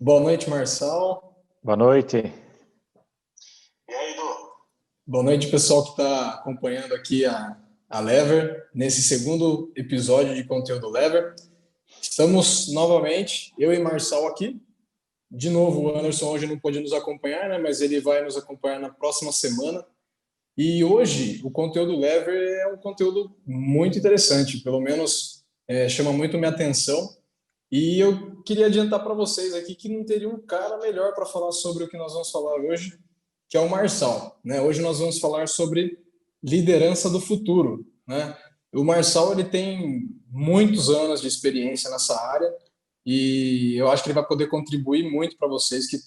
Boa noite, Marçal. Boa noite. E aí, Edu? Boa noite, pessoal que está acompanhando aqui a Lever, nesse segundo episódio de conteúdo Lever. Estamos novamente, eu e Marçal aqui. De novo, o Anderson hoje não pôde nos acompanhar, né? Mas ele vai nos acompanhar na próxima semana. E hoje, o conteúdo Lever é um conteúdo muito interessante, pelo menos chama muito minha atenção. E eu queria adiantar para vocês aqui que não teria um cara melhor para falar sobre o que nós vamos falar hoje, que é o Marçal, né? Hoje nós vamos falar sobre liderança do futuro, né? O Marçal ele tem muitos anos de experiência nessa área e eu acho que ele vai poder contribuir muito para vocês que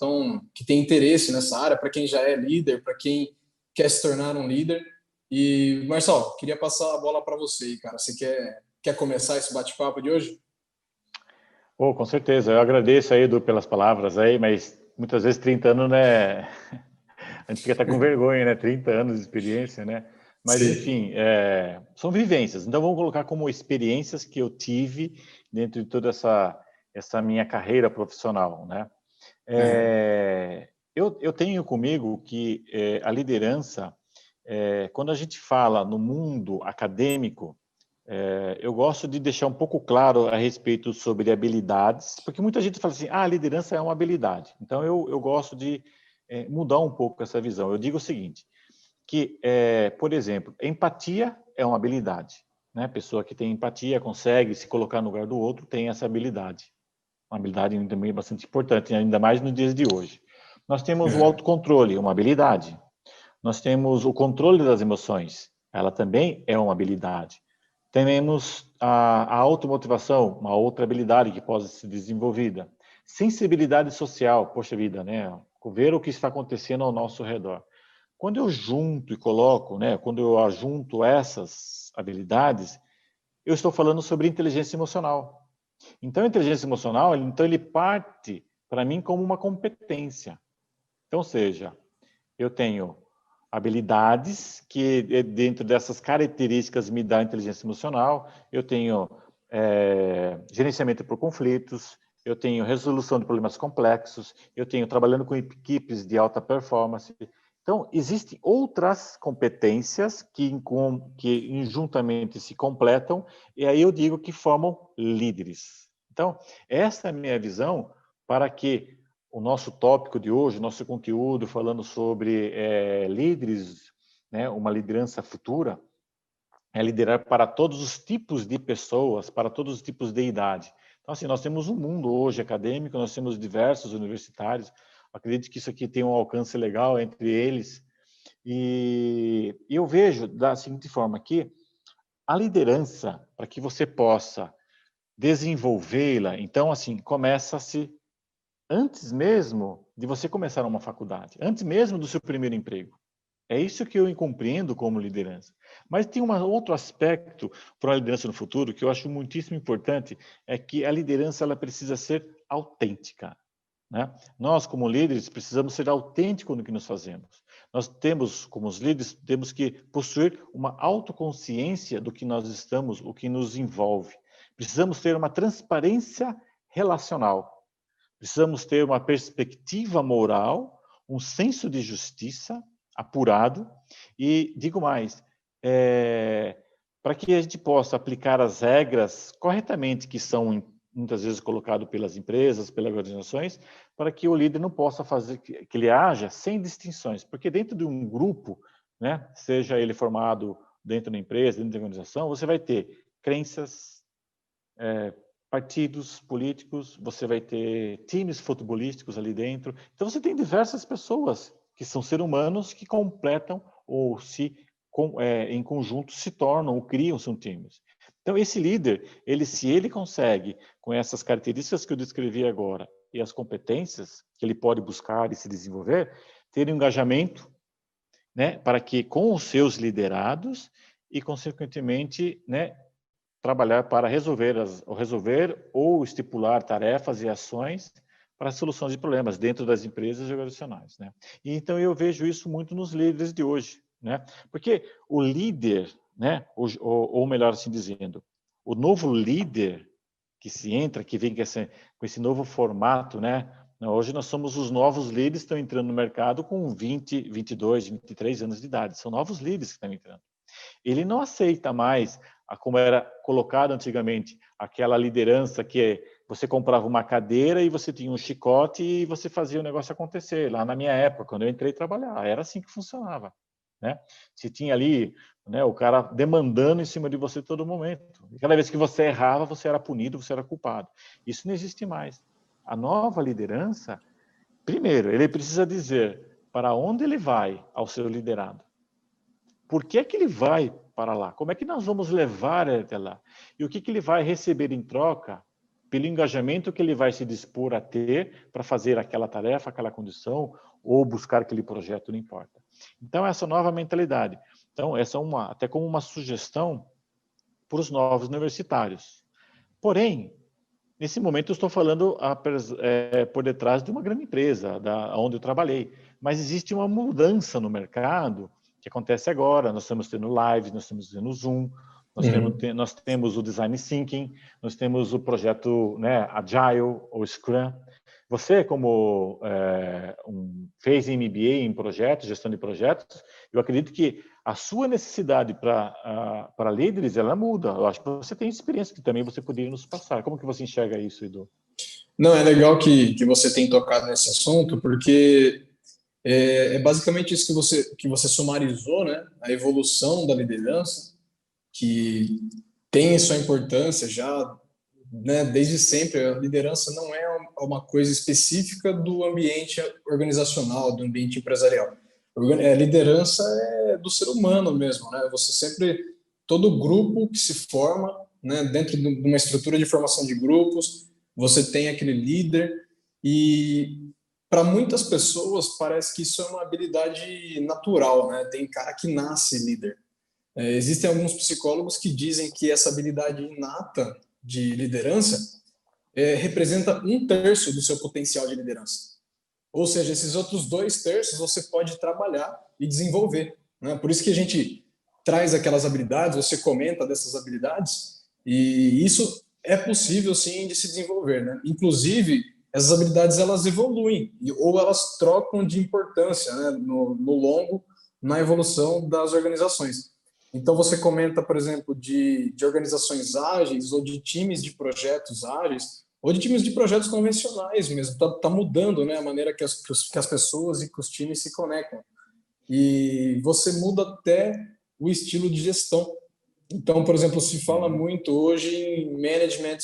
têm interesse nessa área, para quem já é líder, para quem quer se tornar um líder. E Marçal, queria passar a bola para você, cara. Você quer começar esse bate-papo de hoje? Oh, com certeza, eu agradeço aí, Edu, pelas palavras aí, mas muitas vezes 30 anos, né? A gente fica até com vergonha, né? 30 anos de experiência, né? Mas, Sim. enfim, são vivências. Então, vamos colocar como experiências que eu tive dentro de toda essa minha carreira profissional, né? Uhum. Eu tenho comigo que a liderança, quando a gente fala no mundo acadêmico, eu gosto de deixar um pouco claro a respeito sobre habilidades, porque muita gente fala assim, a liderança é uma habilidade. Então, eu gosto de mudar um pouco essa visão. Eu digo o seguinte, que, por exemplo, empatia é uma habilidade. Né? A pessoa que tem empatia, consegue se colocar no lugar do outro, tem essa habilidade. Uma habilidade também bastante importante, ainda mais nos dias de hoje. Nós temos o Uhum. autocontrole, uma habilidade. Nós temos o controle das emoções, ela também é uma habilidade. Temos a automotivação, uma outra habilidade que pode ser desenvolvida. Sensibilidade social, poxa vida, né? Ver o que está acontecendo ao nosso redor. Quando eu junto e coloco, né? Quando eu ajunto essas habilidades, eu estou falando sobre inteligência emocional. Então, a inteligência emocional, ele parte para mim como uma competência. Então, seja, eu tenho habilidades que dentro dessas características me dá inteligência emocional, eu tenho gerenciamento por conflitos, eu tenho resolução de problemas complexos, eu tenho trabalhando com equipes de alta performance. Então, existem outras competências que juntamente se completam, e aí eu digo que formam líderes. Então, essa é a minha visão para que o nosso tópico de hoje, nosso conteúdo falando sobre líderes, né, uma liderança futura, é liderar para todos os tipos de pessoas, para todos os tipos de idade. Então, assim, nós temos um mundo hoje acadêmico, nós temos diversos universitários, acredito que isso aqui tem um alcance legal entre eles, e eu vejo da seguinte forma que a liderança, para que você possa desenvolvê-la, então, assim, começa-se antes mesmo de você começar uma faculdade, antes mesmo do seu primeiro emprego. É isso que eu compreendo como liderança. Mas tem um outro aspecto para a liderança no futuro que eu acho muitíssimo importante, é que a liderança ela precisa ser autêntica. Né? Nós, como líderes, precisamos ser autênticos no que nos fazemos. Nós temos, como os líderes, temos que possuir uma autoconsciência do que nós estamos, o que nos envolve. Precisamos ter uma transparência relacional. Precisamos ter uma perspectiva moral, um senso de justiça apurado e, digo mais, para que a gente possa aplicar as regras corretamente que são muitas vezes colocadas pelas empresas, pelas organizações, para que o líder não possa fazer que ele haja sem distinções, porque dentro de um grupo, né, seja ele formado dentro da empresa, dentro da organização, você vai ter crenças, partidos políticos, você vai ter times futebolísticos ali dentro. Então, você tem diversas pessoas que são seres humanos que completam ou em conjunto se tornam ou criam seus times. Então, esse líder, se ele consegue, com essas características que eu descrevi agora e as competências que ele pode buscar e se desenvolver, ter um engajamento, né, para que com os seus liderados e, consequentemente, né, trabalhar para resolver ou estipular tarefas e ações para a solução de problemas dentro das empresas organizacionais, né? E então eu vejo isso muito nos líderes de hoje, né? Porque o líder, né, ou melhor assim dizendo, o novo líder que se entra, que vem com esse novo formato, né, Hoje nós somos os novos líderes que estão entrando no mercado com 20, 22, 23 anos de idade. São novos líderes que estão entrando. Ele não aceita mais, como era colocado antigamente, aquela liderança que você comprava uma cadeira e você tinha um chicote e você fazia o negócio acontecer. Lá na minha época, quando eu entrei trabalhar, era assim que funcionava, né? Você tinha ali, né, o cara demandando em cima de você todo momento. E cada vez que você errava, você era punido, você era culpado. Isso não existe mais. A nova liderança, primeiro, ele precisa dizer para onde ele vai ao seu liderado. Por que é que ele vai para lá? Como é que nós vamos levar ele até lá? E o que ele vai receber em troca pelo engajamento que ele vai se dispor a ter para fazer aquela tarefa, aquela condição, ou buscar aquele projeto, não importa. Então, essa nova mentalidade. Então, essa é até como uma sugestão para os novos universitários. Porém, nesse momento eu estou falando por detrás de uma grande empresa, onde eu trabalhei. Mas existe uma mudança no mercado que acontece agora. Nós estamos tendo lives, nós estamos tendo Zoom, nós temos o Design Thinking, nós temos o projeto, né, Agile ou Scrum. Você, como fez MBA em projetos, gestão de projetos, eu acredito que a sua necessidade para líderes, ela muda. Eu acho que você tem experiência que também você poderia nos passar. Como que você enxerga isso, Edu? Não, é legal que você tem tocado nesse assunto, porque é basicamente isso que você sumarizou, né? A evolução da liderança, que tem sua importância já, né, desde sempre. A liderança não é uma coisa específica do ambiente organizacional, do ambiente empresarial. A liderança é do ser humano mesmo, né? Você sempre, todo grupo que se forma, né, dentro de uma estrutura de formação de grupos, você tem aquele líder, e para muitas pessoas parece que isso é uma habilidade natural, né? Tem cara que nasce líder. Existem alguns psicólogos que dizem que essa habilidade inata de liderança representa 1/3 do seu potencial de liderança. Ou seja, esses outros 2/3 você pode trabalhar e desenvolver, né? Por isso que a gente traz aquelas habilidades, você comenta dessas habilidades, e isso é possível sim de se desenvolver, né? Inclusive, essas habilidades elas evoluem ou elas trocam de importância, né, no longo, na evolução das organizações. Então, você comenta, por exemplo, de organizações ágeis ou de times de projetos ágeis ou de times de projetos convencionais mesmo. Está mudando, né, a maneira que as pessoas e que os times se conectam. E você muda até o estilo de gestão. Então, por exemplo, se fala muito hoje em Management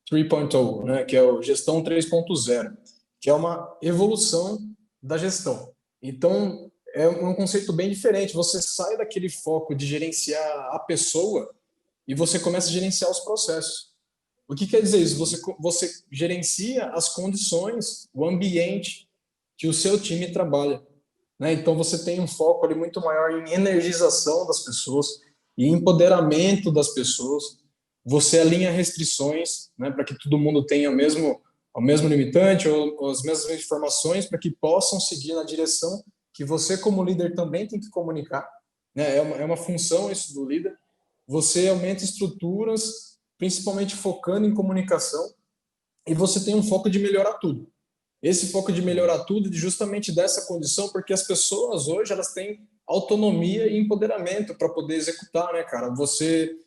3.0, né, que é o Gestão 3.0, que é uma evolução da gestão. Então, é um conceito bem diferente. Você sai daquele foco de gerenciar a pessoa e você começa a gerenciar os processos. O que quer dizer isso? Você gerencia as condições, o ambiente que o seu time trabalha, né? Então, você tem um foco ali muito maior em energização das pessoas e empoderamento das pessoas. Você alinha restrições, né, para que todo mundo tenha o mesmo limitante ou as mesmas informações para que possam seguir na direção que você, como líder, também tem que comunicar, né? É uma função isso do líder. Você aumenta estruturas, principalmente focando em comunicação, e você tem um foco de melhorar tudo. Esse foco de melhorar tudo, justamente dessa condição, porque as pessoas hoje elas têm autonomia e empoderamento para poder executar, né, cara? Você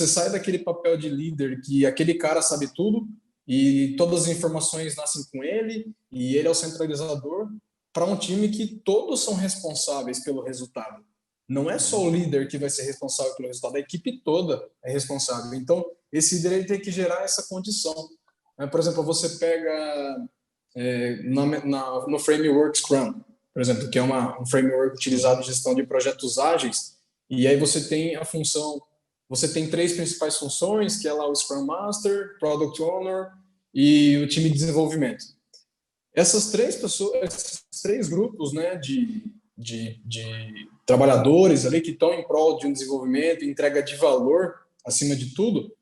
sai daquele papel de líder que aquele cara sabe tudo e todas as informações nascem com ele e ele é o centralizador, para um time que todos são responsáveis pelo resultado. Não é só o líder que vai ser responsável pelo resultado, a equipe toda é responsável. Então, esse líder ele tem que gerar essa condição. Por exemplo, você pega no framework Scrum, por exemplo, que é um framework utilizado em gestão de projetos ágeis, e aí você tem a função, você tem 3 principais funções, que é lá o Scrum Master, Product Owner e o time de desenvolvimento. Essas 3 pessoas, esses 3 grupos, né, de trabalhadores ali que estão em prol de um desenvolvimento, entrega de valor acima de tudo,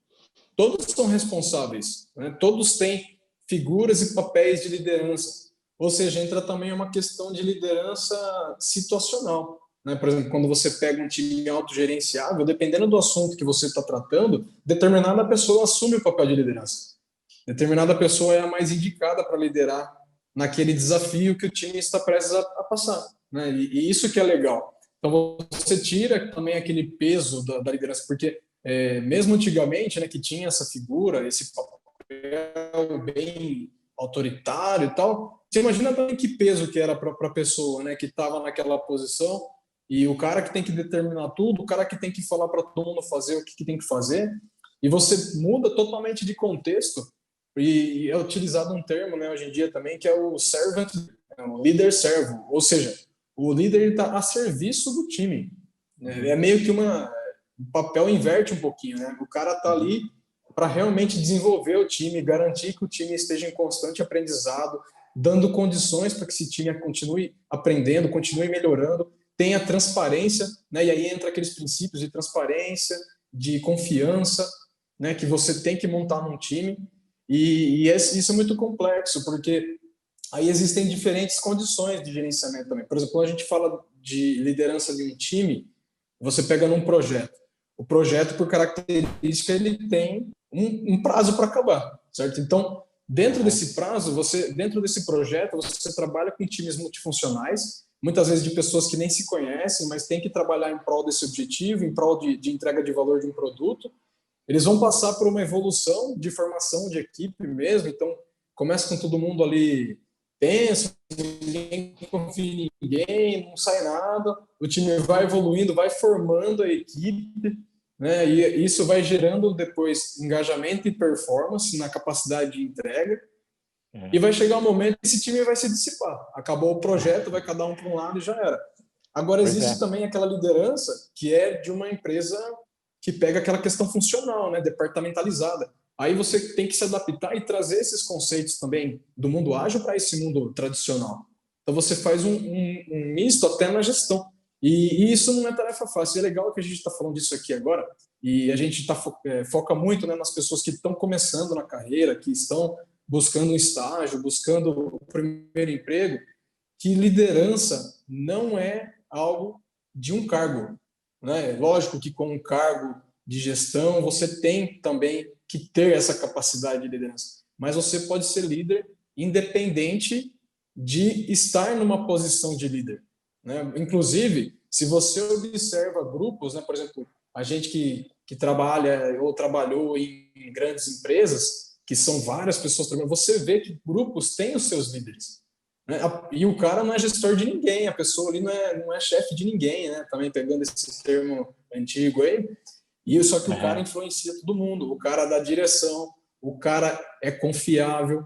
todos são responsáveis, né? Todos têm figuras e papéis de liderança. Ou seja, entra também uma questão de liderança situacional, né? Por exemplo, quando você pega um time autogerenciável, dependendo do assunto que você está tratando, determinada pessoa assume o papel de liderança. Determinada pessoa é a mais indicada para liderar naquele desafio que o time está prestes a passar, né? E isso que é legal. Então você tira também aquele peso da liderança, porque mesmo antigamente, né, que tinha essa figura, esse papel bem autoritário e tal, você imagina também que peso que era para a pessoa, né, que estava naquela posição, e o cara que tem que determinar tudo, o cara que tem que falar para todo mundo fazer o que tem que fazer, e você muda totalmente de contexto. E é utilizado um termo, né, hoje em dia também, que é o servant, o líder servo, ou seja, o líder está a serviço do time. É meio que o papel inverte um pouquinho, né? O cara está ali para realmente desenvolver o time, garantir que o time esteja em constante aprendizado, dando condições para que esse time continue aprendendo, continue melhorando, tenha transparência, né? E aí entra aqueles princípios de transparência, de confiança, né? Que você tem que montar num time. E isso é muito complexo, porque aí existem diferentes condições de gerenciamento também. Por exemplo, quando a gente fala de liderança de um time, você pega num projeto. O projeto, por característica, ele tem um prazo para acabar, certo? Então, dentro desse prazo, dentro desse projeto, você trabalha com times multifuncionais, muitas vezes de pessoas que nem se conhecem, mas tem que trabalhar em prol desse objetivo, em prol de entrega de valor de um produto. Eles vão passar por uma evolução de formação de equipe mesmo, então começa com todo mundo ali tenso, ninguém confia em ninguém, não sai nada, o time vai evoluindo, vai formando a equipe, né? E isso vai gerando depois engajamento e performance na capacidade de entrega, e vai chegar um momento que esse time vai se dissipar. Acabou o projeto, vai cada um para um lado e já era. Agora, existe também aquela liderança que é de uma empresa que pega aquela questão funcional, né, departamentalizada. Aí você tem que se adaptar e trazer esses conceitos também do mundo ágil para esse mundo tradicional. Então você faz um misto até na gestão. E isso não é tarefa fácil. É legal que a gente está falando disso aqui agora, e a gente foca muito, né, nas pessoas que estão começando na carreira, que estão buscando um estágio, buscando o primeiro emprego, que liderança não é algo de um cargo, né? Lógico que com um cargo de gestão você tem também que ter essa capacidade de liderança, mas você pode ser líder independente de estar numa posição de líder, né? Inclusive, se você observa grupos, né, por exemplo, a gente que trabalha ou trabalhou em grandes empresas, que são várias pessoas trabalhando, você vê que grupos têm os seus líderes, né? E o cara não é gestor de ninguém, a pessoa ali não é chefe de ninguém, né? Também pegando esse termo antigo aí. E só que o cara influencia todo mundo, o cara dá direção, o cara é confiável.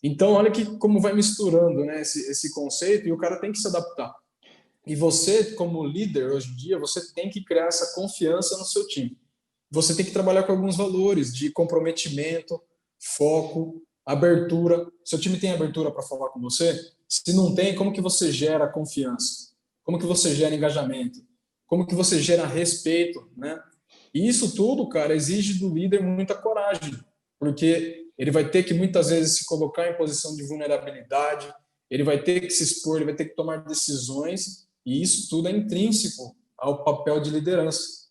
Então, olha que como vai misturando, né, esse conceito, e o cara tem que se adaptar. E você, como líder, hoje em dia, você tem que criar essa confiança no seu time. Você tem que trabalhar com alguns valores de comprometimento, foco, abertura. Seu time tem abertura para falar com você? Se não tem, como que você gera confiança? Como que você gera engajamento? Como que você gera respeito, né? E isso tudo, cara, exige do líder muita coragem, porque ele vai ter que muitas vezes se colocar em posição de vulnerabilidade, ele vai ter que se expor, ele vai ter que tomar decisões, e isso tudo é intrínseco ao papel de liderança.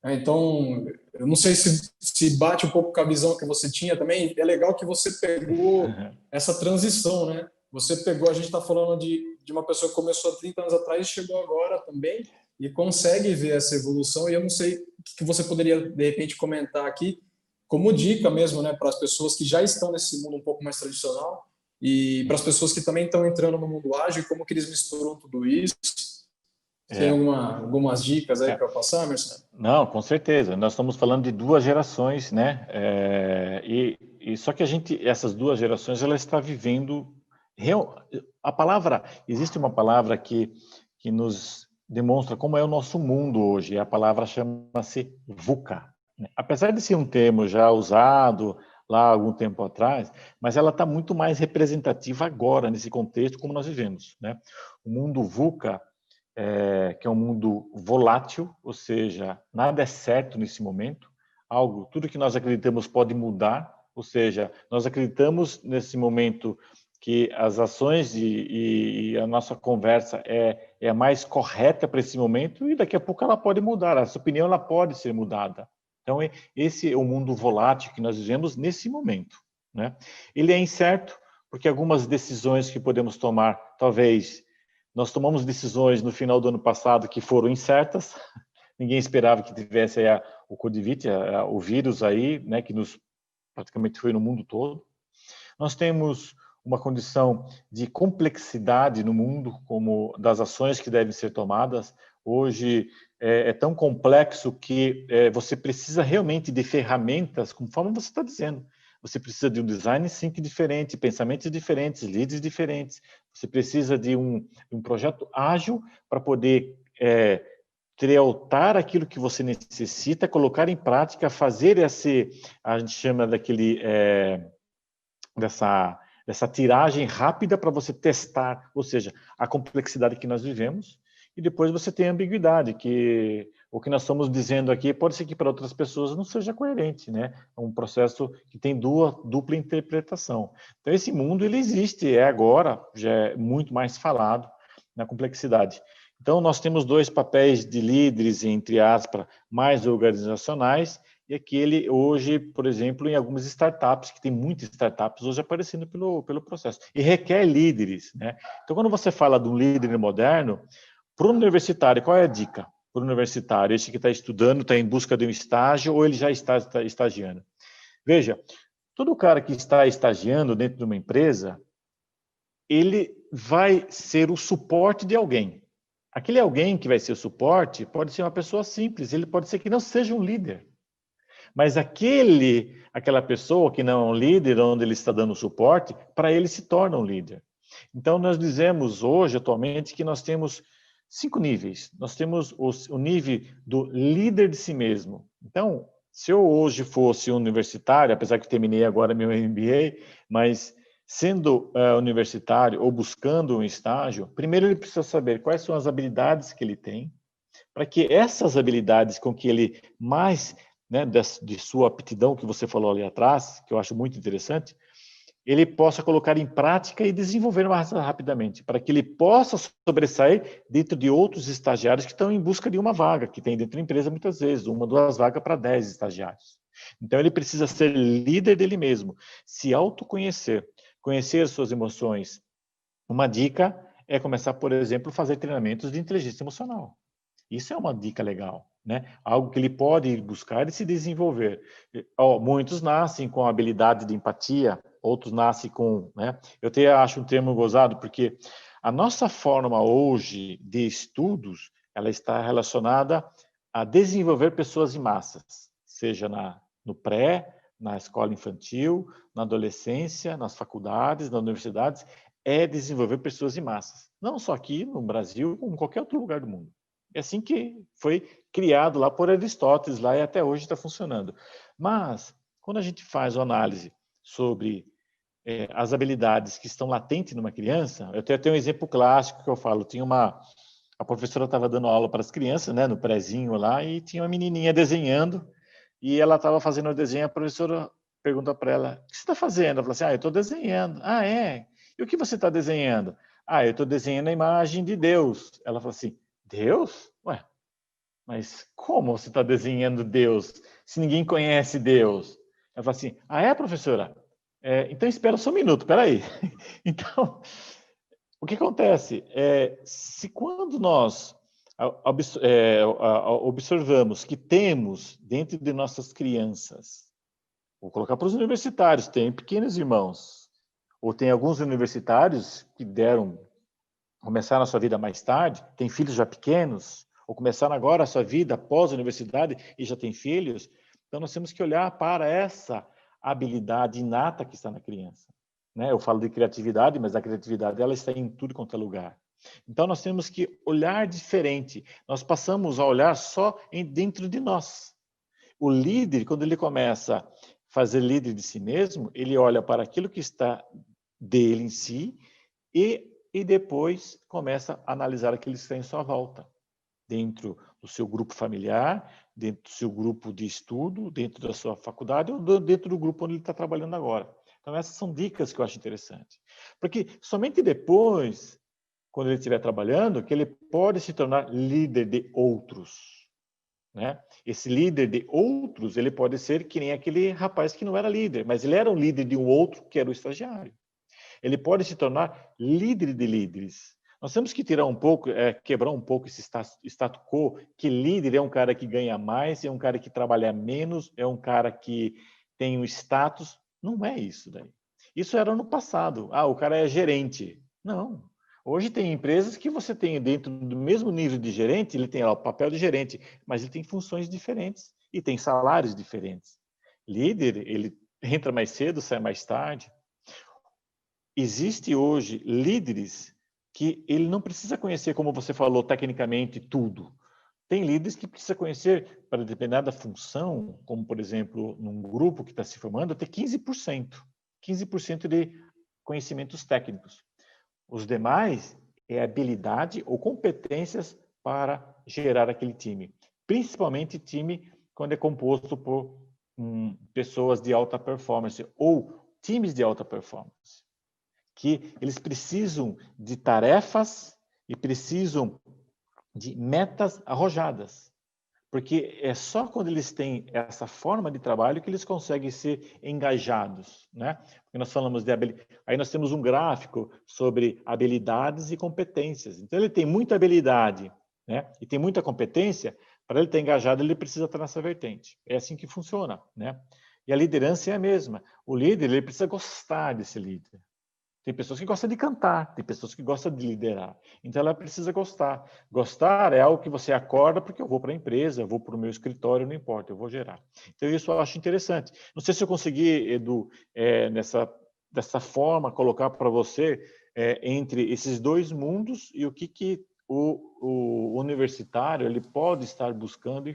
Então, eu não sei se bate um pouco com a visão que você tinha também. É legal que você pegou essa transição, né? Você pegou, a gente está falando de uma pessoa que começou há 30 anos atrás e chegou agora também e consegue ver essa evolução. E eu não sei o que você poderia, de repente, comentar aqui como dica mesmo, né, para as pessoas que já estão nesse mundo um pouco mais tradicional e para as pessoas que também estão entrando no mundo ágil, como que eles misturam tudo isso. Tem algumas dicas aí para passar, Marcelo? Não, com certeza. Nós estamos falando de duas gerações, né? E só que essas duas gerações, ela está vivendo existe uma palavra que nos demonstra como é o nosso mundo hoje. A palavra chama-se VUCA. Né? Apesar de ser um termo já usado lá há algum tempo atrás, mas ela está muito mais representativa agora nesse contexto como nós vivemos, né? O mundo VUCA que é um mundo volátil, ou seja, nada é certo nesse momento. Tudo que nós acreditamos pode mudar, ou seja, nós acreditamos nesse momento que as ações e a nossa conversa é a mais correta para esse momento e daqui a pouco ela pode mudar, essa opinião ela pode ser mudada. Então, esse é o mundo volátil que nós vivemos nesse momento, né? Ele é incerto porque algumas decisões que podemos tomar, talvez, nós tomamos decisões no final do ano passado que foram incertas, ninguém esperava que tivesse aí o Covid, o vírus aí, né, que nos praticamente foi no mundo todo. Nós temos uma condição de complexidade no mundo, como das ações que devem ser tomadas. Hoje é tão complexo que você precisa realmente de ferramentas, conforme você está dizendo. Você precisa de um design thinking diferente, pensamentos diferentes, leads diferentes. Você precisa de um projeto ágil para poder trialtar aquilo que você necessita, colocar em prática, fazer a gente chama dessa tiragem rápida para você testar, ou seja, a complexidade que nós vivemos, e depois você tem a ambiguidade, que o que nós estamos dizendo aqui pode ser que para outras pessoas não seja coerente, né? É um processo que tem dupla interpretação. Então, esse mundo, ele existe, agora, já é muito mais falado na complexidade. Então, nós temos dois papéis de líderes, entre aspas, mais organizacionais, e aquele hoje, por exemplo, em algumas startups, que tem muitas startups hoje aparecendo pelo processo, e requer líderes, né? Então, quando você fala de um líder moderno, para o universitário, qual é a dica? Para o universitário, esse que está estudando, está em busca de um estágio, ou ele já está estagiando? Veja, todo cara que está estagiando dentro de uma empresa, ele vai ser o suporte de alguém. Aquele alguém que vai ser o suporte pode ser uma pessoa simples, ele pode ser que não seja um líder. Mas aquela pessoa que não é um líder, onde ele está dando suporte, para ele se torna um líder. Então, nós dizemos hoje, atualmente, que nós temos 5 níveis. Nós temos o nível do líder de si mesmo. Então, se eu hoje fosse universitário, apesar que eu terminei agora meu MBA, mas sendo universitário ou buscando um estágio, primeiro ele precisa saber quais são as habilidades que ele tem, para que essas habilidades com que ele mais, né, de sua aptidão que você falou ali atrás, que eu acho muito interessante, ele possa colocar em prática e desenvolver mais rapidamente, para que ele possa sobressair dentro de outros estagiários que estão em busca de uma vaga, que tem dentro da empresa muitas vezes, 1, 2 vagas para 10 estagiários. Então, ele precisa ser líder dele mesmo, se autoconhecer, conhecer suas emoções. Uma dica é começar, por exemplo, a fazer treinamentos de inteligência emocional. Isso é uma dica legal, né? Algo que ele pode buscar e se desenvolver. Muitos nascem com a habilidade de empatia, outros nascem com, né? Eu até acho um termo gozado, porque a nossa forma hoje de estudos, ela está relacionada a desenvolver pessoas em massas, seja no pré, na escola infantil, na adolescência, nas faculdades, nas universidades, é desenvolver pessoas em massas. Não só aqui no Brasil, como em qualquer outro lugar do mundo. É assim que foi criado lá por Aristóteles, lá e até hoje está funcionando. Mas, quando a gente faz uma análise sobre as habilidades que estão latentes numa criança, eu tenho um exemplo clássico que eu falo. A professora estava dando aula para as crianças, né, no prézinho lá, e tinha uma menininha desenhando, e ela estava fazendo o desenho, a professora pergunta para ela, o que você está fazendo? Ela falou assim, eu estou desenhando. Ah, é? E o que você está desenhando? Ah, eu estou desenhando a imagem de Deus. Ela falou assim, Deus? Ué, mas como você está desenhando Deus se ninguém conhece Deus? Ela falou assim, ah, é, professora? Então espera só um minuto, espera aí. Então, o que acontece? Se quando nós observamos que temos dentro de nossas crianças, vou colocar para os universitários, tem pequenos irmãos, ou tem alguns universitários que começaram a sua vida mais tarde, têm filhos já pequenos, ou começaram agora a sua vida após a universidade e já têm filhos, então nós temos que olhar para essa habilidade inata que está na criança. Né? Eu falo de criatividade, mas a criatividade ela está em tudo quanto é lugar. Então nós temos que olhar diferente. Nós passamos a olhar só dentro de nós. O líder, quando ele começa a fazer líder de si mesmo, ele olha para aquilo que está dele em si e depois começa a analisar aquilo que está em sua volta, dentro do seu grupo familiar, dentro do seu grupo de estudo, dentro da sua faculdade ou dentro do grupo onde ele está trabalhando agora. Então, essas são dicas que eu acho interessante. Porque somente depois, quando ele estiver trabalhando, que ele pode se tornar líder de outros. Né? Esse líder de outros, ele pode ser que nem aquele rapaz que não era líder, mas ele era um líder de um outro que era o estagiário. ele pode se tornar líder de líderes. Nós temos que tirar um pouco, quebrar um pouco esse status quo, que líder é um cara que ganha mais, é um cara que trabalha menos, é um cara que tem um status. Não é isso daí. Isso era no passado. O cara é gerente. Não. Hoje tem empresas que você tem dentro do mesmo nível de gerente, ele tem lá o papel de gerente, mas ele tem funções diferentes e tem salários diferentes. Líder, ele entra mais cedo, sai mais tarde. Existe hoje líderes que ele não precisa conhecer, como você falou, tecnicamente tudo. Tem líderes que precisa conhecer para determinada função, como, por exemplo, num grupo que está se formando, ter 15%. 15% de conhecimentos técnicos. Os demais é habilidade ou competências para gerar aquele time. Principalmente time quando é composto por pessoas de alta performance ou times de alta performance. Que eles precisam de tarefas e precisam de metas arrojadas. Porque é só quando eles têm essa forma de trabalho que eles conseguem ser engajados, né? Porque nós falamos de aí nós temos um gráfico sobre habilidades e competências. Então ele tem muita habilidade, né? E tem muita competência. Para ele estar engajado, ele precisa estar nessa vertente. É assim que funciona, né? E a liderança é a mesma. O líder, ele precisa gostar desse líder. Tem pessoas que gostam de cantar, tem pessoas que gostam de liderar. Então, ela precisa gostar. Gostar é algo que você acorda porque eu vou para a empresa, eu vou para o meu escritório, não importa, eu vou gerar. Então, isso eu acho interessante. Não sei se eu consegui, Edu, dessa forma, colocar para você entre esses dois mundos e o que o universitário ele pode estar buscando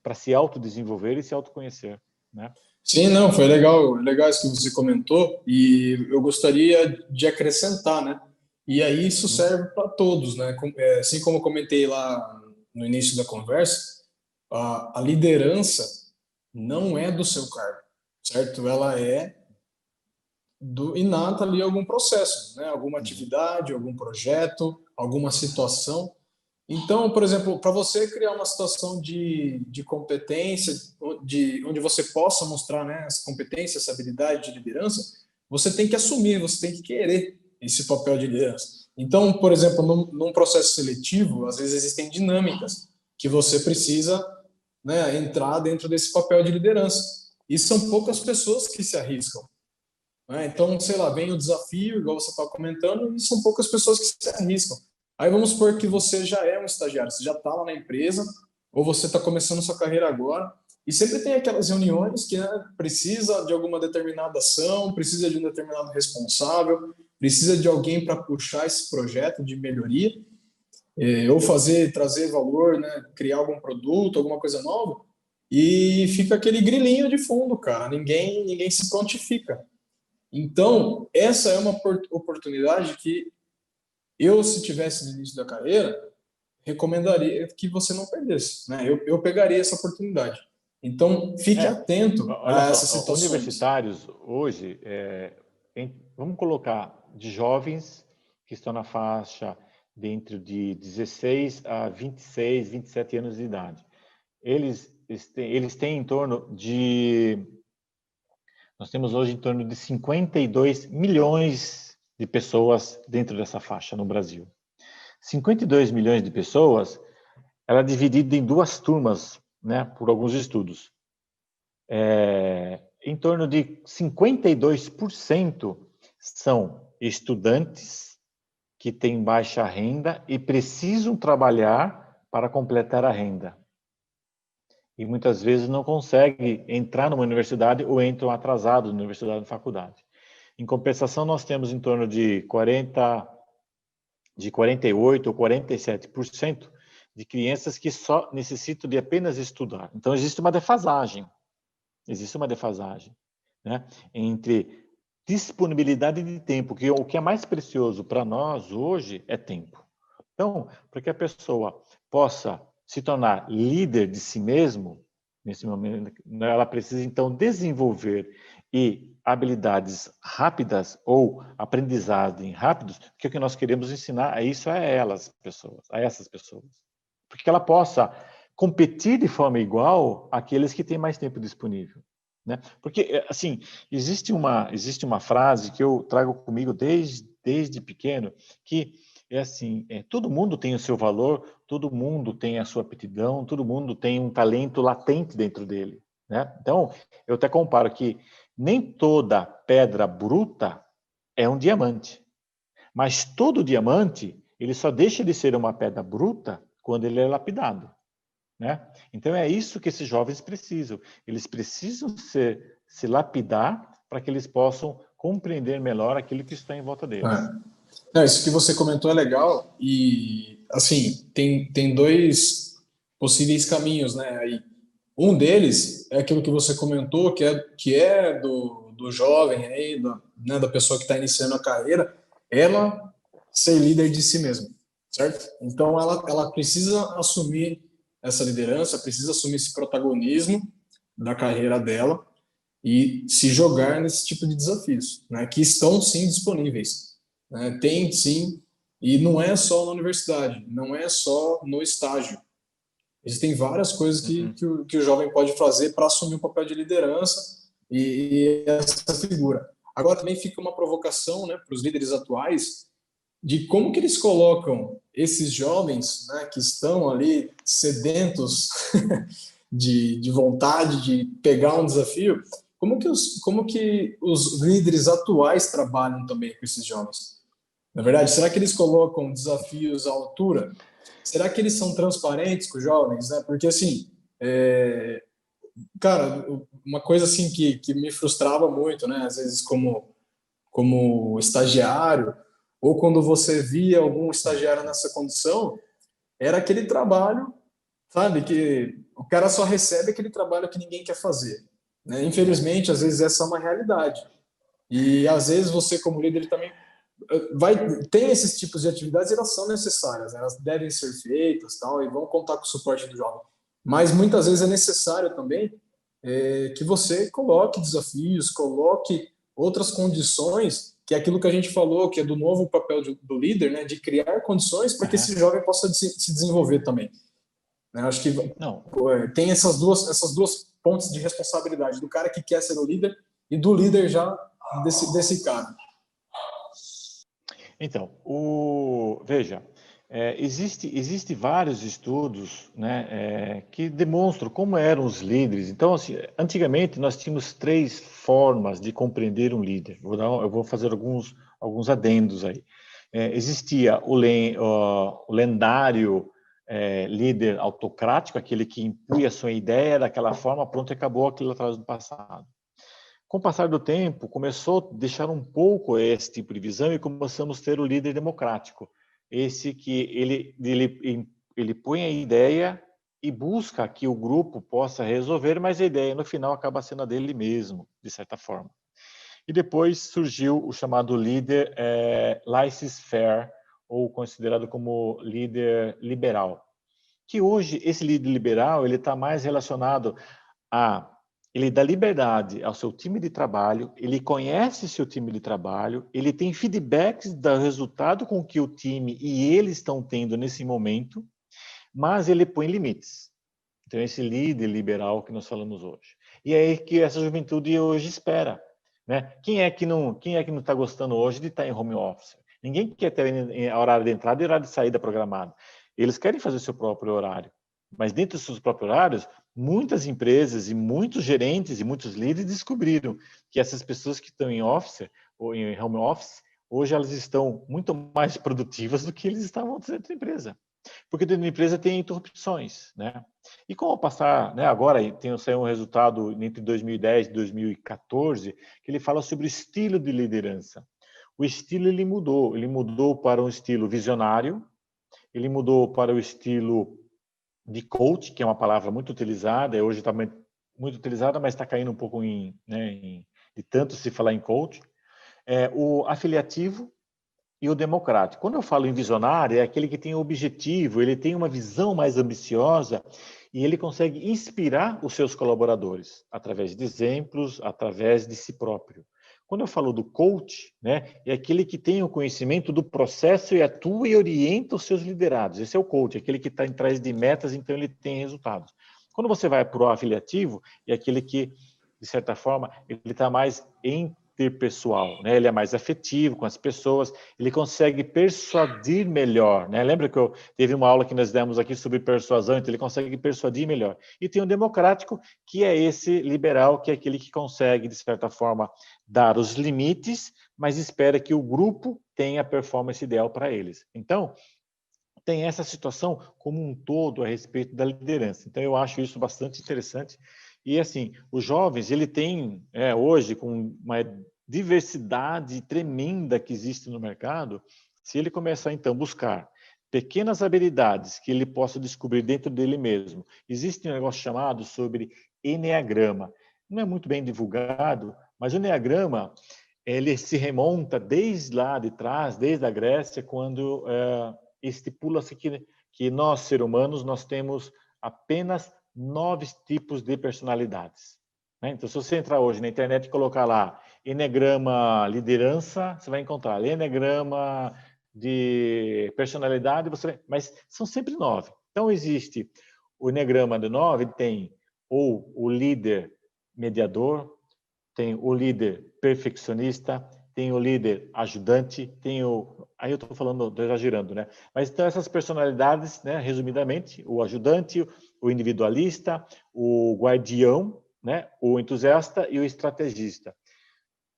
para se autodesenvolver e se autoconhecer, né? Sim, não, foi legal isso que você comentou, e eu gostaria de acrescentar, né? E aí isso serve para todos, né? Assim como eu comentei lá no início da conversa, a liderança não é do seu cargo, certo? Ela é do inata ali algum processo, né? Alguma atividade, algum projeto, alguma situação. Então, por exemplo, para você criar uma situação de competência, onde você possa mostrar, né, essa competência, essa habilidade de liderança, você tem que assumir, você tem que querer esse papel de liderança. Então, por exemplo, num processo seletivo, às vezes existem dinâmicas que você precisa, né, entrar dentro desse papel de liderança. E são poucas pessoas que se arriscam, né? Então, sei lá, vem o desafio, igual você estava comentando, e são poucas pessoas que se arriscam. Aí vamos supor que você já é um estagiário, você já está lá na empresa, ou você está começando sua carreira agora, e sempre tem aquelas reuniões que, né, precisa de alguma determinada ação, precisa de um determinado responsável, precisa de alguém para puxar esse projeto de melhoria, ou trazer valor, né, criar algum produto, alguma coisa nova, e fica aquele grilinho de fundo, cara. Ninguém se prontifica. Então, essa é uma oportunidade que eu, se tivesse no início da carreira, recomendaria que você não perdesse, né? Eu pegaria essa oportunidade. Então, fique atento Olha a só, essas situações. universitários hoje, vamos colocar de jovens que estão na faixa dentro de 16 a 26, 27 anos de idade. Eles têm em torno de... Nós temos hoje em torno de 52 milhões de pessoas dentro dessa faixa no Brasil. 52 milhões de pessoas, ela é dividida em duas turmas, né, por alguns estudos. Em torno de 52% são estudantes que têm baixa renda e precisam trabalhar para completar a renda. E muitas vezes não conseguem entrar numa universidade ou entram atrasados na universidade ou na faculdade. Em compensação, nós temos em torno de 48% ou 47% de crianças que só necessitam de apenas estudar. Então, existe uma defasagem. Existe uma defasagem, né, entre disponibilidade de tempo, que o que é mais precioso para nós hoje é tempo. Então, para que a pessoa possa se tornar líder de si mesmo, nesse momento, ela precisa então desenvolver habilidades rápidas ou aprendizagem rápidos, que o que nós queremos ensinar a isso a essas pessoas, porque ela possa competir de forma igual àqueles que têm mais tempo disponível, né? Porque, assim, existe uma frase que eu trago comigo desde pequeno, que é assim, todo mundo tem o seu valor, todo mundo tem a sua aptidão, todo mundo tem um talento latente dentro dele, né? Então, eu até comparo que nem toda pedra bruta é um diamante, mas todo diamante, ele só deixa de ser uma pedra bruta quando ele é lapidado, né? Então, é isso que esses jovens precisam. Eles precisam se lapidar para que eles possam compreender melhor aquilo que está em volta deles. Não, isso que você comentou é legal e, assim, tem dois possíveis caminhos, né? Aí, um deles é aquilo que você comentou, que é do jovem aí, né, da pessoa que está iniciando a carreira, ela ser líder de si mesma, certo? Então, ela precisa assumir essa liderança, precisa assumir esse protagonismo da carreira dela e se jogar nesse tipo de desafios, né, que estão sim disponíveis, né, tem sim, e não é só na universidade, não é só no estágio. Existem várias coisas que o jovem pode fazer para assumir um papel de liderança e essa figura. Agora também fica uma provocação, né, para os líderes atuais de como que eles colocam esses jovens, né, que estão ali sedentos de vontade de pegar um desafio, como que os líderes atuais trabalham também com esses jovens? Na verdade, será que eles colocam desafios à altura? Será que eles são transparentes com os jovens, né? Porque assim, cara, uma coisa assim que me frustrava muito, né? Às vezes como estagiário ou quando você via algum estagiário nessa condição, era aquele trabalho, sabe, que o cara só recebe aquele trabalho que ninguém quer fazer, né? Infelizmente, às vezes essa é uma realidade. E às vezes você como líder também tem esses tipos de atividades, elas são necessárias, né? Elas devem ser feitas, tal, e vão contar com o suporte do jovem. Mas muitas vezes é necessário também que você coloque desafios, coloque outras condições, que é aquilo que a gente falou, que é do novo papel do líder, né? De criar condições para que esse jovem possa se desenvolver também. Né? Acho que Não, tem essas duas pontes de responsabilidade do cara que quer ser o líder e do líder já desse cara. então, veja, existe vários estudos, né, que demonstram como eram os líderes. Então, assim, antigamente nós tínhamos 3 formas de compreender um líder. Eu vou fazer alguns adendos aí. Existia o lendário líder autocrático, aquele que impunha a sua ideia daquela forma, pronto, acabou aquilo atrás do passado. Com o passar do tempo, começou a deixar um pouco esse tipo de visão e começamos a ter o líder democrático. Esse que ele põe a ideia e busca que o grupo possa resolver, mas a ideia no final acaba sendo a dele mesmo, de certa forma. E depois surgiu o chamado líder laissez-faire, ou considerado como líder liberal. Que hoje esse líder liberal ele está mais relacionado ele dá liberdade ao seu time de trabalho, ele conhece seu time de trabalho, ele tem feedbacks do resultado com que o time e eles estão tendo nesse momento, mas ele põe limites. Então, esse líder liberal que nós falamos hoje. E é aí que essa juventude hoje espera, né? Quem é que não está gostando hoje de estar em home office? Ninguém quer ter horário de entrada e horário de saída programado. Eles querem fazer o seu próprio horário. Mas dentro dos seus próprios horários, muitas empresas e muitos gerentes e muitos líderes descobriram que essas pessoas que estão em office ou em home office, hoje elas estão muito mais produtivas do que eles estavam dentro da empresa. Porque dentro da empresa tem interrupções, né? E com o passar, né, agora saiu um resultado entre 2010 e 2014, que ele fala sobre o estilo de liderança. O estilo ele mudou para um estilo visionário, ele mudou para o estilo de coach, que é uma palavra muito utilizada, hoje está muito utilizada, mas está caindo um pouco de tanto se falar em coach. O afiliativo e o democrático. Quando eu falo em visionário, é aquele que tem um objetivo, ele tem uma visão mais ambiciosa e ele consegue inspirar os seus colaboradores através de exemplos, através de si próprio. Quando eu falo do coach, né, é aquele que tem o conhecimento do processo e atua e orienta os seus liderados. Esse é o coach, aquele que está atrás de metas, então ele tem resultados. Quando você vai para o afiliativo, é aquele que de certa forma, ele está mais interpessoal, né? Ele é mais afetivo com as pessoas, ele consegue persuadir melhor, né? Lembra que teve uma aula que nós demos aqui sobre persuasão, então ele consegue persuadir melhor. E tem o democrático, que é esse liberal, que é aquele que consegue, de certa forma, dar os limites, mas espera que o grupo tenha a performance ideal para eles. Então, tem essa situação como um todo a respeito da liderança. Então, eu acho isso bastante interessante. E, assim, os jovens, ele tem, hoje, com uma diversidade tremenda que existe no mercado, se ele começar, então, a buscar pequenas habilidades que ele possa descobrir dentro dele mesmo. Existe um negócio chamado sobre eneagrama. Não é muito bem divulgado, mas o eneagrama, ele se remonta desde lá de trás, desde a Grécia, quando estipula-se que nós, seres humanos, nós temos apenas 9 tipos de personalidades. Né? Então, se você entrar hoje na internet e colocar lá eneagrama liderança, você vai encontrar eneagrama de personalidade, mas são sempre 9. Então, existe o eneagrama de 9, tem ou o líder mediador, tem o líder perfeccionista, tem o líder ajudante, tem o... Aí eu estou falando, estou exagerando, né? Mas então essas personalidades, né, resumidamente, o ajudante, o individualista, o guardião, né, o entusiasta e o estrategista.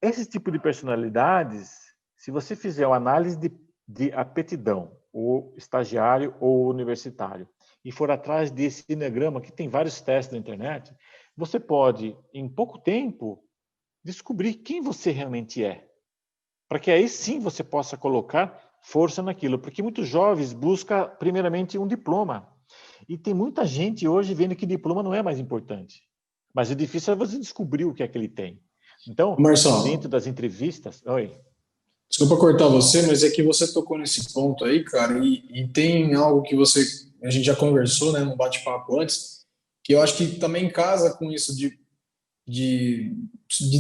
Esse tipo de personalidades, se você fizer uma análise de aptidão, o estagiário ou o universitário, e for atrás desse eneagrama, que tem vários testes na internet, você pode, em pouco tempo, descobrir quem você realmente é. Para que aí sim você possa colocar força naquilo. Porque muitos jovens buscam, primeiramente, um diploma. E tem muita gente hoje vendo que diploma não é mais importante. Mas o difícil é você descobrir o que é que ele tem. Então, dentro Marção, das entrevistas... Oi. desculpa cortar você, mas é que você tocou nesse ponto aí, cara, e tem algo que a gente já conversou, né, no bate-papo antes, que eu acho que também casa com isso de, de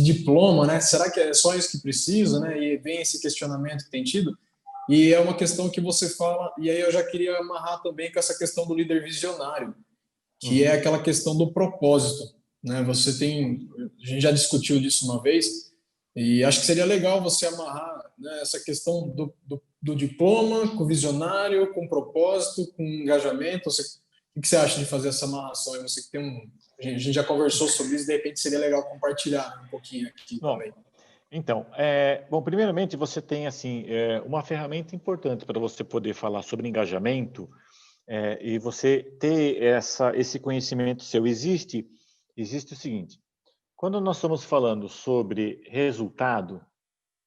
diploma, né? Será que é só isso que precisa, né? E vem esse questionamento que tem tido. E é uma questão que você fala, e aí eu já queria amarrar também com essa questão do líder visionário, que é Uhum. aquela questão do propósito, né? A gente já discutiu disso uma vez, e acho que seria legal você amarrar, né, essa questão do diploma com visionário, com propósito, com engajamento. O que você acha de fazer essa amarração? E você que tem a gente já conversou sobre isso, de repente seria legal compartilhar, né, um pouquinho aqui Bom, também. então, primeiramente você tem assim uma ferramenta importante para você poder falar sobre engajamento e você ter esse conhecimento seu. Existe o seguinte: quando nós estamos falando sobre resultado,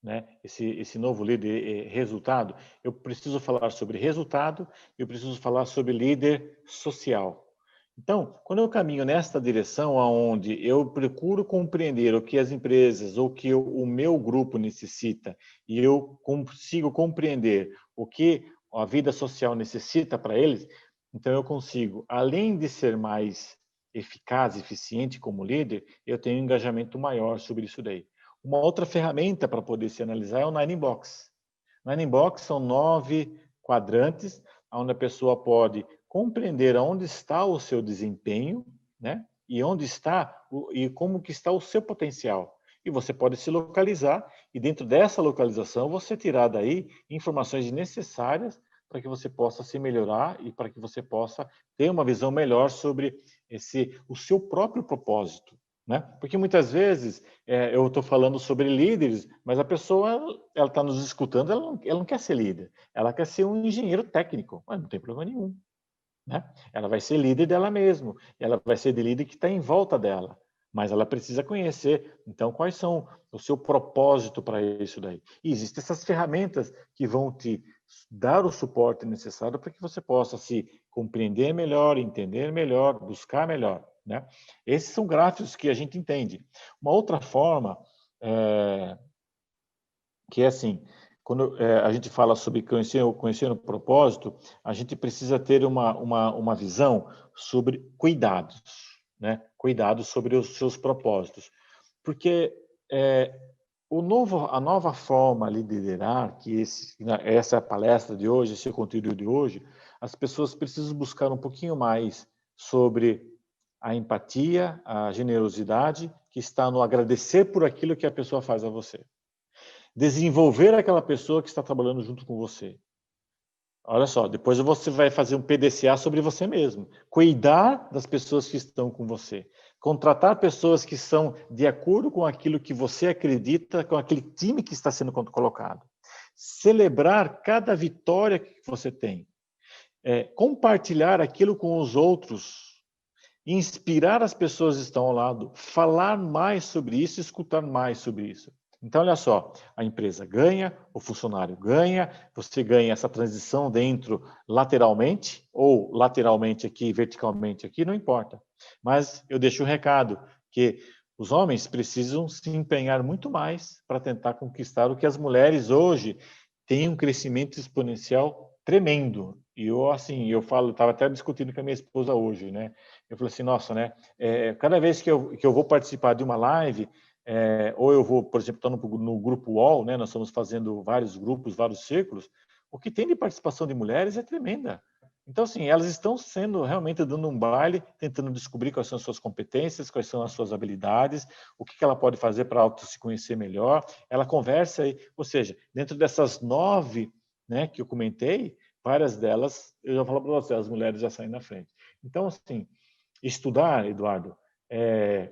né, esse novo líder resultado, eu preciso falar sobre resultado, eu preciso falar sobre líder social. Então, quando eu caminho nesta direção, aonde eu procuro compreender o que as empresas ou que o meu grupo necessita, e eu consigo compreender o que a vida social necessita para eles, então eu consigo, além de ser mais eficaz, eficiente como líder, eu tenho um engajamento maior sobre isso daí. Uma outra ferramenta para poder se analisar é o Nine Box. Nine Box são 9 quadrantes, onde a pessoa pode compreender onde está o seu desempenho, né? E onde está e como que está o seu potencial. E você pode se localizar e dentro dessa localização você tirar daí informações necessárias para que você possa se melhorar e para que você possa ter uma visão melhor sobre o seu próprio propósito, né? Porque muitas vezes eu estou falando sobre líderes, mas a pessoa ela está nos escutando, ela não quer ser líder, ela quer ser um engenheiro técnico, mas não tem problema nenhum, né? Ela vai ser líder dela mesma, ela vai ser de líder que está em volta dela, mas ela precisa conhecer, então, quais são o seu propósito para isso daí. E existem essas ferramentas que vão te dar o suporte necessário para que você possa se compreender melhor, entender melhor, buscar melhor, né? Esses são gráficos que a gente entende. Uma outra forma que é assim, quando a gente fala sobre conhecer o propósito, a gente precisa ter uma visão sobre cuidados, né? Cuidados sobre os seus propósitos. Porque a nova forma de liderar, essa palestra de hoje, esse conteúdo de hoje, as pessoas precisam buscar um pouquinho mais sobre a empatia, a generosidade, que está no agradecer por aquilo que a pessoa faz a você. Desenvolver aquela pessoa que está trabalhando junto com você. Olha só, depois você vai fazer um PDCA sobre você mesmo. Cuidar das pessoas que estão com você. Contratar pessoas que são de acordo com aquilo que você acredita, com aquele time que está sendo colocado. Celebrar cada vitória que você tem. Compartilhar aquilo com os outros. Inspirar as pessoas que estão ao lado. Falar mais sobre isso, escutar mais sobre isso. Então, olha só, a empresa ganha, o funcionário ganha, você ganha essa transição dentro lateralmente, ou lateralmente aqui, verticalmente aqui, não importa. Mas eu deixo o recado que os homens precisam se empenhar muito mais para tentar conquistar o que as mulheres hoje têm um crescimento exponencial tremendo. E eu, assim, eu estava até discutindo com a minha esposa hoje, né? Eu falei assim, nossa, né? Cada vez que eu vou participar de uma live, ou eu vou, por exemplo, estar no grupo UOL, né? Nós estamos fazendo vários grupos, vários círculos. O que tem de participação de mulheres é tremenda. Então, assim, elas estão sendo realmente dando um baile, tentando descobrir quais são as suas competências, quais são as suas habilidades, o que ela pode fazer para se conhecer melhor. Ela conversa aí, ou seja, dentro dessas 9, né, que eu comentei, várias delas, eu já falo para você, as mulheres já saem na frente. Então, assim, estudar, Eduardo,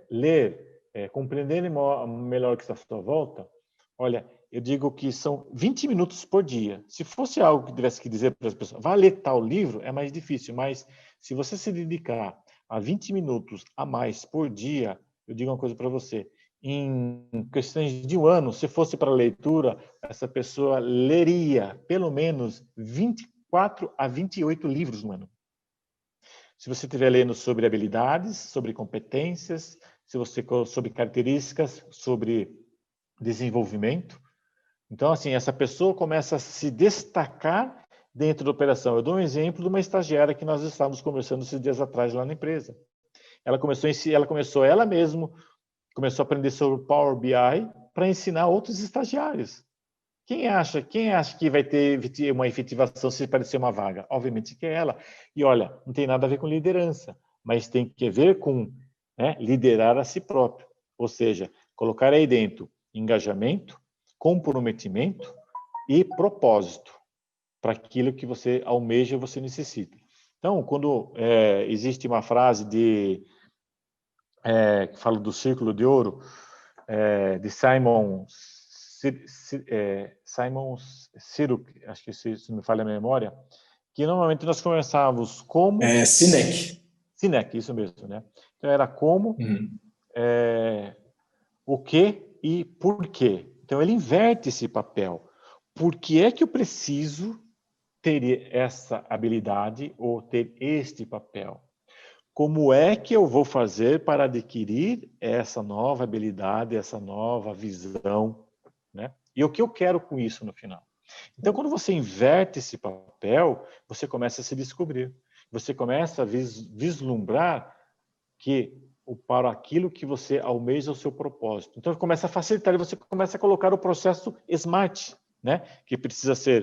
ler, compreender melhor o que está à sua volta, olha, eu digo que são 20 minutos por dia. Se fosse algo que tivesse que dizer para as pessoas, vá ler tal livro, é mais difícil, mas se você se dedicar a 20 minutos a mais por dia, eu digo uma coisa para você, em questões de um ano, se fosse para leitura, essa pessoa leria pelo menos 24 a 28 livros no ano. Se você estiver lendo sobre habilidades, sobre competências, sobre características, sobre desenvolvimento. Então, assim, essa pessoa começa a se destacar dentro da operação. Eu dou um exemplo de uma estagiária que nós estávamos conversando esses dias atrás lá na empresa. Ela começou ela mesma, começou a aprender sobre Power BI para ensinar outros estagiários. Quem acha que vai ter uma efetivação se aparecer uma vaga? Obviamente que é ela. E olha, não tem nada a ver com liderança, mas tem que ver com liderar a si próprio. Ou seja, colocar aí dentro engajamento, comprometimento e propósito para aquilo que você almeja e você necessita. Então, quando existe uma frase que fala do círculo de ouro, de Simon Sinek, acho que se me falha a memória, que normalmente nós começávamos como... Sinek. Sinek, isso mesmo, né? Então era como, o que e por quê. Então ele inverte esse papel. Por que é que eu preciso ter essa habilidade ou ter este papel? Como é que eu vou fazer para adquirir essa nova habilidade, essa nova visão, né? E o que eu quero com isso no final? Então, quando você inverte esse papel, você começa a se descobrir. Você começa a vislumbrar que para aquilo que você almeja o seu propósito. Então, começa a facilitar e você começa a colocar o processo SMART, né? Que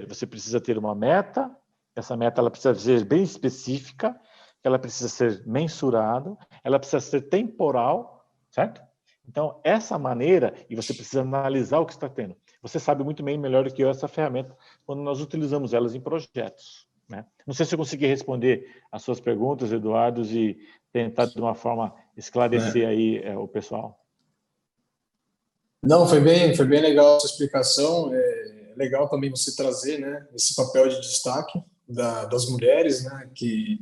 você precisa ter uma meta, essa meta ela precisa ser bem específica, ela precisa ser mensurada, ela precisa ser temporal, certo? Então, essa maneira, e você precisa analisar o que está tendo. Você sabe muito bem, melhor do que eu, essa ferramenta, quando nós utilizamos elas em projetos, né? Não sei se eu consegui responder as suas perguntas, Eduardo, e tentar de uma forma esclarecer aí o pessoal. Não, foi bem legal a sua explicação. É legal também você trazer, né, esse papel de destaque das mulheres, né, que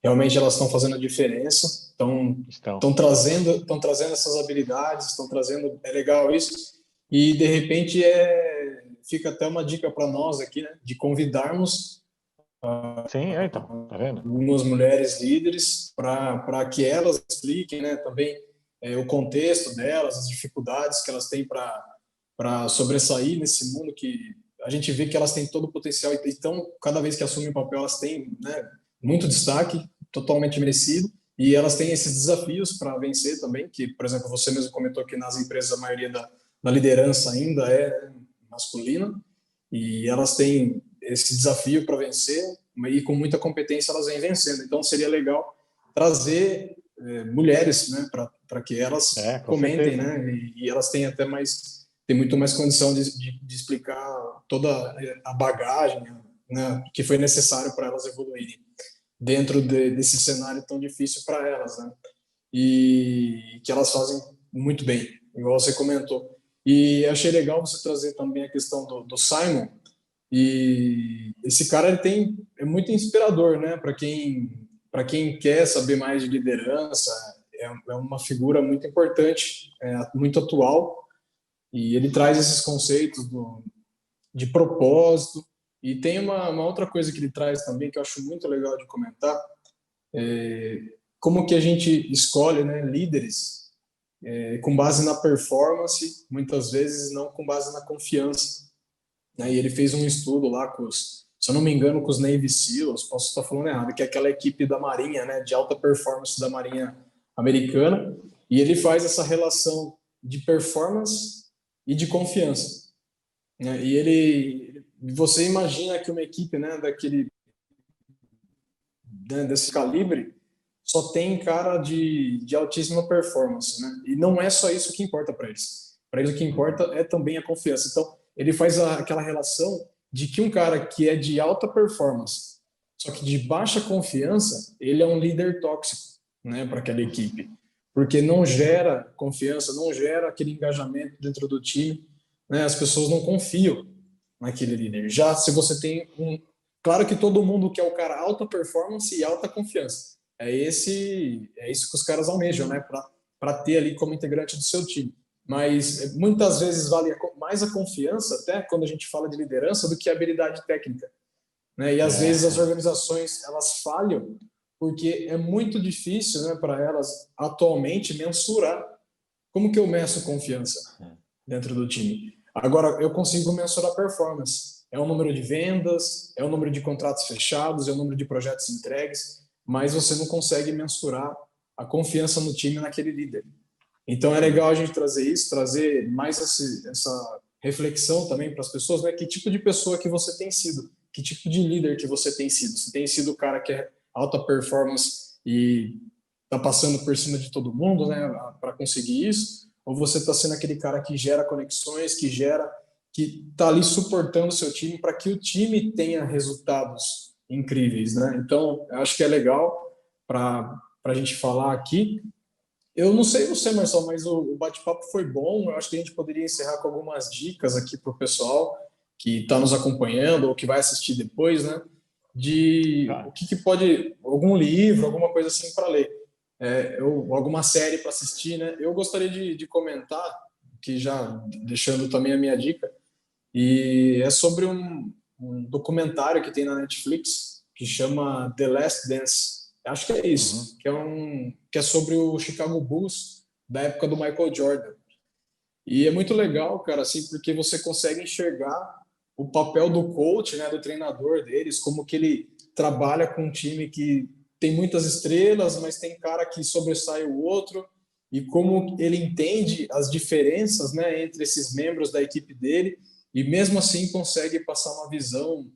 realmente elas estão fazendo a diferença, estão trazendo essas habilidades, estão trazendo, é legal isso, e de repente fica até uma dica para nós aqui, né, de convidarmos Sim, então, tá vendo? algumas mulheres líderes para que elas expliquem, né, também o contexto delas, as dificuldades que elas têm para sobressair nesse mundo que a gente vê que elas têm todo o potencial, então cada vez que assumem o papel elas têm, né, muito destaque, totalmente merecido, e elas têm esses desafios para vencer também, que, por exemplo, você mesmo comentou que nas empresas a maioria da liderança ainda é masculina, e elas têm esse desafio para vencer, e com muita competência elas vêm vencendo. Então seria legal trazer mulheres, né, para que elas Com comentem, certeza. né, e elas têm até tem muito mais condição de explicar toda a bagagem, né, que foi necessário para elas evoluírem dentro desse cenário tão difícil para elas, né, e que elas fazem muito bem, igual você comentou. E achei legal você trazer também a questão do Simon, e esse cara é muito inspirador, né, para quem quer saber mais de liderança. É uma figura muito importante, muito atual, e ele traz esses conceitos de propósito. E tem uma outra coisa que ele traz também que eu acho muito legal de comentar, como que a gente escolhe, né, líderes com base na performance, muitas vezes não com base na confiança, né? E ele fez um estudo lá se eu não me engano, com os Navy SEALs, posso estar falando errado, que é aquela equipe da Marinha, né, de alta performance da Marinha americana, e ele faz essa relação de performance e de confiança, né? Você imagina que uma equipe, né, desse calibre só tem cara de altíssima performance, né? E não é só isso que importa para eles. Para eles o que importa é também a confiança. Então, ele faz aquela relação de que um cara que é de alta performance, só que de baixa confiança, ele é um líder tóxico, né, para aquela equipe, porque não gera confiança, não gera aquele engajamento dentro do time, né? As pessoas não confiam naquele líder. Já se você tem claro que todo mundo quer o cara alta performance e alta confiança. É isso que os caras almejam, né? Para ter ali como integrante do seu time. Mas muitas vezes vale mais a confiança, até quando a gente fala de liderança, do que a habilidade técnica, né? E às vezes as organizações elas falham porque é muito difícil, né, para elas atualmente mensurar. Como que eu meço confiança dentro do time? Agora, eu consigo mensurar performance. É o número de vendas, é o número de contratos fechados, é o número de projetos entregues, mas você não consegue mensurar a confiança no time naquele líder. Então, é legal a gente trazer isso, trazer mais essa reflexão também para as pessoas, né? Que tipo de pessoa que você tem sido? Que tipo de líder que você tem sido? Você tem sido o cara que é alta performance e está passando por cima de todo mundo, né, para conseguir isso? Ou você está sendo aquele cara que gera conexões, que está ali suportando o seu time para que o time tenha resultados incríveis, né? Então, eu acho que é legal para a gente falar aqui. Eu não sei você, Marcelo, mas o bate-papo foi bom. Eu acho que a gente poderia encerrar com algumas dicas aqui para o pessoal que está nos acompanhando ou que vai assistir depois, né? De o que pode, algum livro, alguma coisa assim para ler, alguma série para assistir, né? Eu gostaria de comentar, que já deixando também a minha dica, e é sobre um documentário que tem na Netflix que chama The Last Dance. Acho que é isso, que é sobre o Chicago Bulls da época do Michael Jordan. E é muito legal, cara, assim, porque você consegue enxergar o papel do coach, né, do treinador deles, como que ele trabalha com um time que tem muitas estrelas, mas tem cara que sobressai o outro, e como ele entende as diferenças, né, entre esses membros da equipe dele, e mesmo assim consegue passar uma visão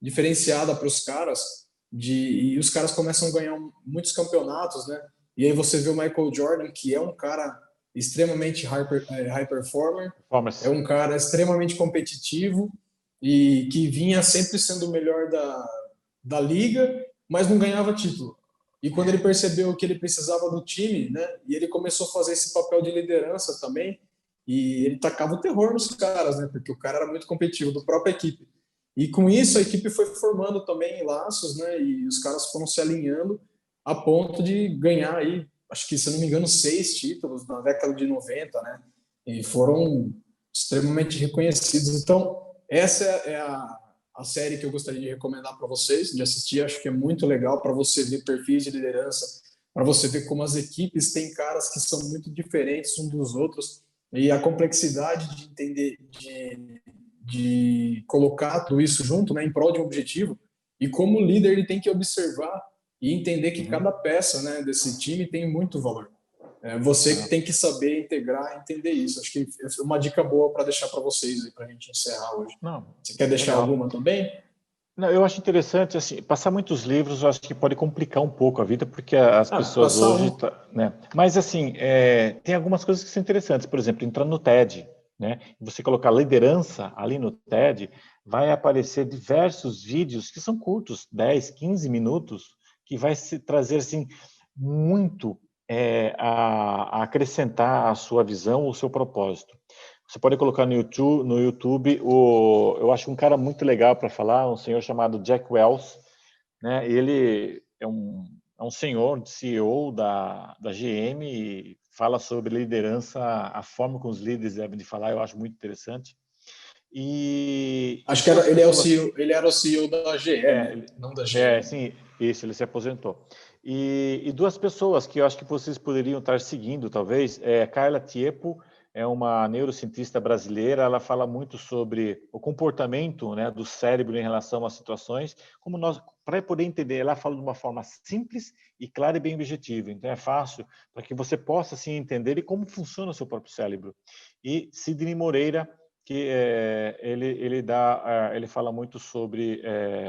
diferenciada para os caras, e os caras começam a ganhar muitos campeonatos, né? E aí você vê o Michael Jordan, que é um cara extremamente high performer, é Performance. um cara extremamente competitivo e que vinha sempre sendo o melhor da liga, mas não ganhava título. E quando ele percebeu que ele precisava do time, né, e ele começou a fazer esse papel de liderança também, e ele tacava o terror nos caras, né, porque o cara era muito competitivo, do própria equipe. E com isso a equipe foi formando também laços, né, e os caras foram se alinhando a ponto de ganhar aí, acho que, se eu não me engano, 6 títulos na década de 90, né, e foram extremamente reconhecidos. Então, essa é a série que eu gostaria de recomendar para vocês, de assistir. Acho que é muito legal para você ver perfis de liderança, para você ver como as equipes têm caras que são muito diferentes uns dos outros, e a complexidade de entender, de colocar tudo isso junto, né, em prol de um objetivo, e como o líder ele tem que observar e entender que cada peça, né, desse time tem muito valor. Você que tem que saber integrar e entender isso. Acho que é uma dica boa para deixar para vocês, para a gente encerrar hoje. Não, Você quer deixar legal. alguma também? Não, eu acho interessante, assim, passar muitos livros, eu acho que pode complicar um pouco a vida, porque as pessoas Passar hoje, um. né? Mas, assim, tem algumas coisas que são interessantes. Por exemplo, entrar no TED, né? Você colocar liderança ali no TED, vai aparecer diversos vídeos que são curtos, 10, 15 minutos, que vai se trazer, assim, muito a acrescentar a sua visão, o seu propósito. Você pode colocar no YouTube, eu acho um cara muito legal para falar, um senhor chamado Jack Welch, né? Ele é um senhor, CEO da GM, e fala sobre liderança, a forma como os líderes devem de falar, eu acho muito interessante. E Acho que duas ele é o pessoas, CEO, ele era o CEO da GE, né? Não da GM. sim, isso, ele se aposentou. E duas pessoas que eu acho que vocês poderiam estar seguindo, talvez, Carla Tiepo, é uma neurocientista brasileira, ela fala muito sobre o comportamento, né, do cérebro em relação às situações, como nós, para poder entender, ela fala de uma forma simples e clara e bem objetiva, então é fácil para que você possa assim entender e como funciona o seu próprio cérebro. E Sidney Moreira, que ele fala muito sobre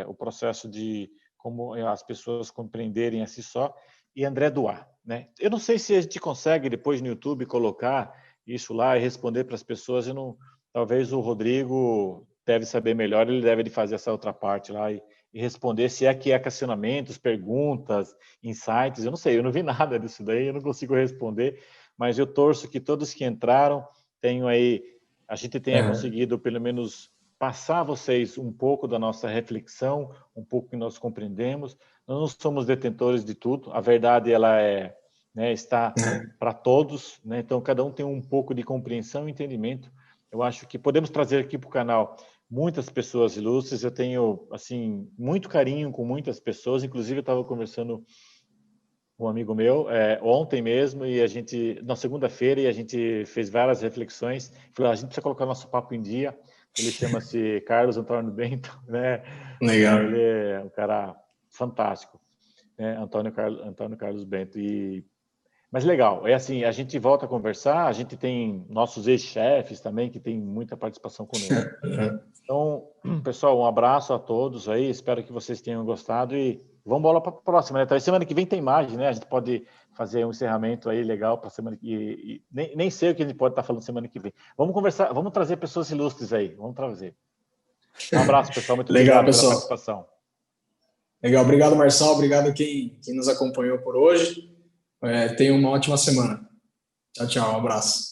o processo de como as pessoas compreenderem a si só, e André Duar, né? Eu não sei se a gente consegue depois no YouTube colocar isso lá e responder para as pessoas. Eu não, talvez o Rodrigo deve saber melhor, ele deve de fazer essa outra parte lá e responder se é que é questionamentos, perguntas, insights. Eu não sei, eu não vi nada disso daí, eu não consigo responder, mas eu torço que todos que entraram tenham aí, a gente tenha conseguido pelo menos passar a vocês um pouco da nossa reflexão, um pouco que nós compreendemos. Nós não somos detentores de tudo, a verdade ela está para todos, né? Então cada um tem um pouco de compreensão e entendimento. Eu acho que podemos trazer aqui para o canal muitas pessoas ilustres. Eu tenho assim muito carinho com muitas pessoas, inclusive eu estava conversando com um amigo meu ontem mesmo, e a gente na segunda-feira, e a gente fez várias reflexões. Falou, a gente precisa colocar nosso papo em dia. Ele chama-se Carlos Antônio Bento, né? Ele Legal. é um cara fantástico, né? Antônio Carlos Bento. Mas legal, é assim, a gente volta a conversar, a gente tem nossos ex-chefes também, que tem muita participação conosco. Então, pessoal, um abraço a todos aí, espero que vocês tenham gostado e vamos bola para a próxima, né? Talvez semana que vem tem mais, né? A gente pode fazer um encerramento aí legal para semana que nem sei o que a gente pode estar falando semana que vem. Vamos conversar, vamos trazer pessoas ilustres aí, vamos trazer. Um abraço, pessoal, muito Legal, obrigado pela pessoal. participação. Legal. Obrigado, Marçal. Obrigado quem nos acompanhou por hoje. Tenha uma ótima semana. Tchau, tchau. Um abraço.